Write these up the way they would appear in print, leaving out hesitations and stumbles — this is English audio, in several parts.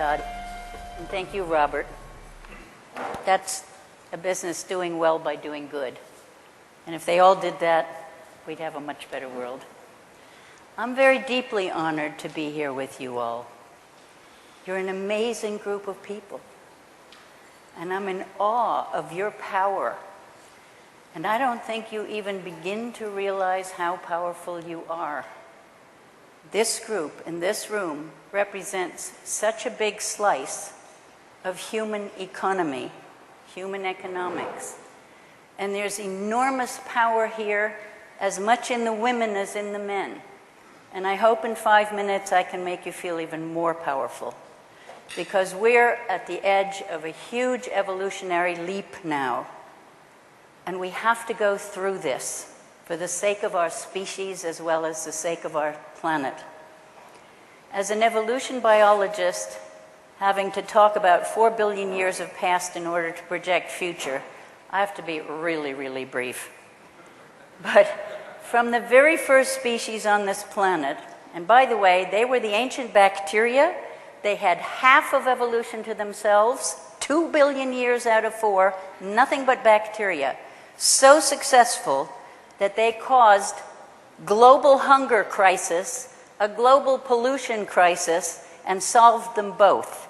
God. And thank you, Robert. That's a business doing well by doing good. And if they all did that, we'd have a much better world. I'm very deeply honored to be here with you all. You're an amazing group of people. And I'm in awe of your power. And I don't think you even begin to realize how powerful you are. This group in this room represents such a big slice of human economy, human economics. And there's enormous power here, as much in the women as in the men. And I hope in 5 minutes I can make you feel even more powerful. Because we're at the edge of a huge evolutionary leap now. And we have to go through this for the sake of our species as well as the sake of our planet. As an evolution biologist, having to talk about 4 billion years of past in order to project future, I have to be really, really brief. But from the very first species on this planet, and by the way, they were the ancient bacteria. They had half of evolution to themselves, 2 billion years out of 4, nothing but bacteria. So successful that they caused global hunger crisis, a global pollution crisis, and solved them both.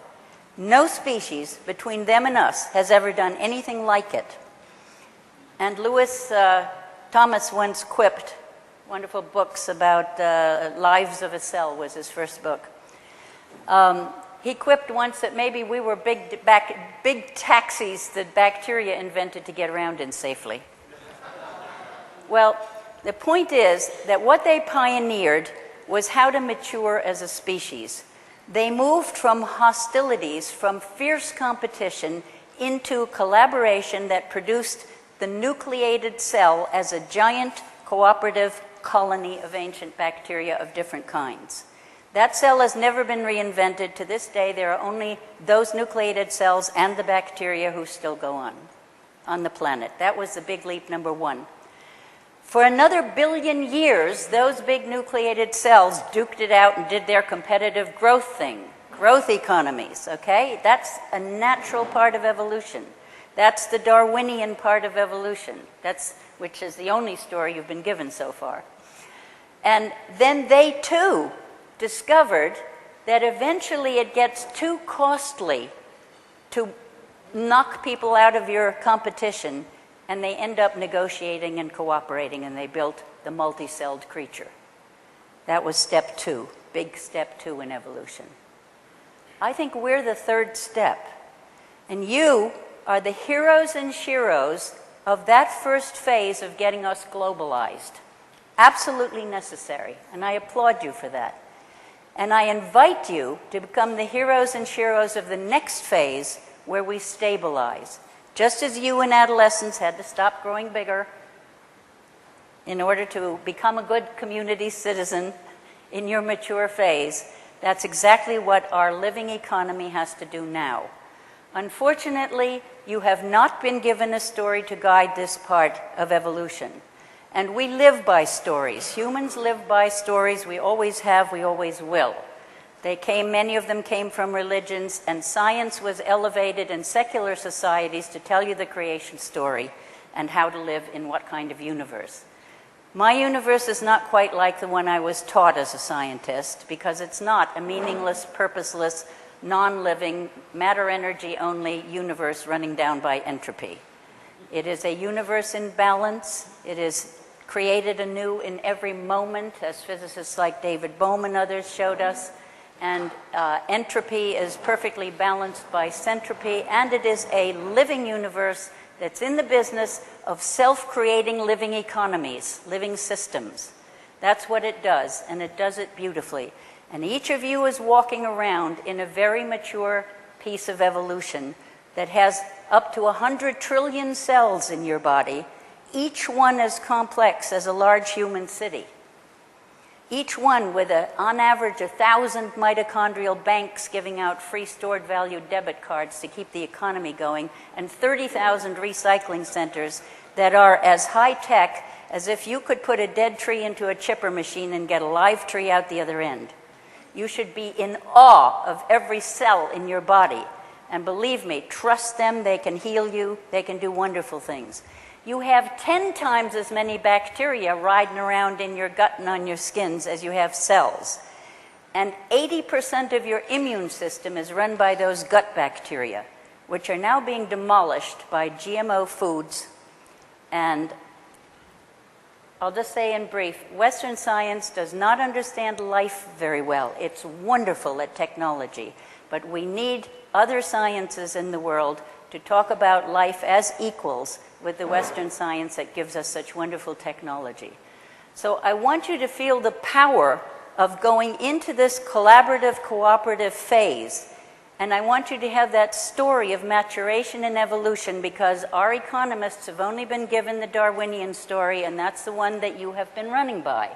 No species between them and us has ever done anything like it. And Lewis Thomas once quipped, wonderful books about Lives of a Cell was his first book. He quipped once that maybe we were big taxis that bacteria invented to get around in safely. Well, the point is that what they pioneered was how to mature as a species. They moved from hostilities, from fierce competition, into collaboration that produced the nucleated cell as a giant cooperative colony of ancient bacteria of different kinds. That cell has never been reinvented. To this day, there are only those nucleated cells and the bacteria who still go on the planet. That was the big leap number one. For another billion years, those big nucleated cells duked it out and did their competitive growth thing, growth economies, okay? That's a natural part of evolution. That's the Darwinian part of evolution, which is the only story you've been given so far. And then they too discovered that eventually it gets too costly to knock people out of your competition, and they end up negotiating and cooperating, and they built the multi-celled creature. That was step 2, big step 2 in evolution. I think we're the third step, and you are the heroes and sheroes of that first phase of getting us globalized. Absolutely necessary, and I applaud you for that. And I invite you to become the heroes and sheroes of the next phase where we stabilize. Just as you in adolescence had to stop growing bigger in order to become a good community citizen in your mature phase, that's exactly what our living economy has to do now. Unfortunately, you have not been given a story to guide this part of evolution. And we live by stories. Humans live by stories. We always have, we always will. Many of them came from religions, and science was elevated in secular societies to tell you the creation story and how to live in what kind of universe. My universe is not quite like the one I was taught as a scientist, because it's not a meaningless, purposeless, non-living, matter-energy only universe running down by entropy. It is a universe in balance. It is created anew in every moment, as physicists like David Bohm and others showed us. And entropy is perfectly balanced by centropy, and it is a living universe that's in the business of self-creating living economies, living systems. That's what it does, and it does it beautifully. And each of you is walking around in a very mature piece of evolution that has up to 100 trillion cells in your body, each one as complex as a large human city. Each one with, on average, 1,000 mitochondrial banks giving out free stored value debit cards to keep the economy going, and 30,000 recycling centers that are as high-tech as if you could put a dead tree into a chipper machine and get a live tree out the other end. You should be in awe of every cell in your body. And believe me, trust them, they can heal you, they can do wonderful things. You have 10 times as many bacteria riding around in your gut and on your skins as you have cells. And 80% of your immune system is run by those gut bacteria, which are now being demolished by GMO foods. And I'll just say in brief, Western science does not understand life very well. It's wonderful at technology, but we need other sciences in the world to talk about life as equals with the Western science that gives us such wonderful technology. So I want you to feel the power of going into this collaborative, cooperative phase. And I want you to have that story of maturation and evolution, because our economists have only been given the Darwinian story, and that's the one that you have been running by.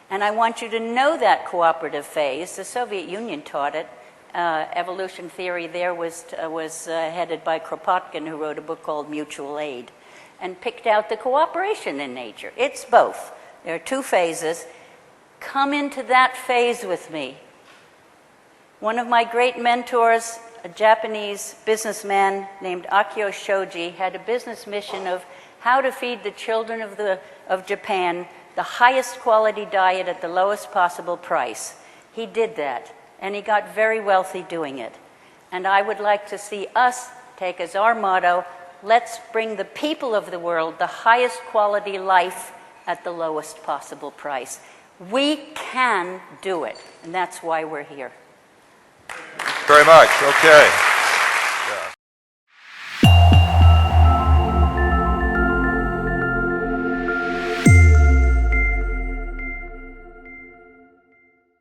And I want you to know that cooperative phase. The Soviet Union taught it. Evolution theory there was headed by Kropotkin, who wrote a book called Mutual Aid, and picked out the cooperation in nature. It's both. There are two phases. Come into that phase with me. One of my great mentors, a Japanese businessman named Akio Shoji, had a business mission of how to feed the children of Japan the highest quality diet at the lowest possible price. He did that, and he got very wealthy doing it. And I would like to see us take as our motto, let's bring the people of the world the highest quality life at the lowest possible price. We can do it, and that's why we're here. Very much. Okay.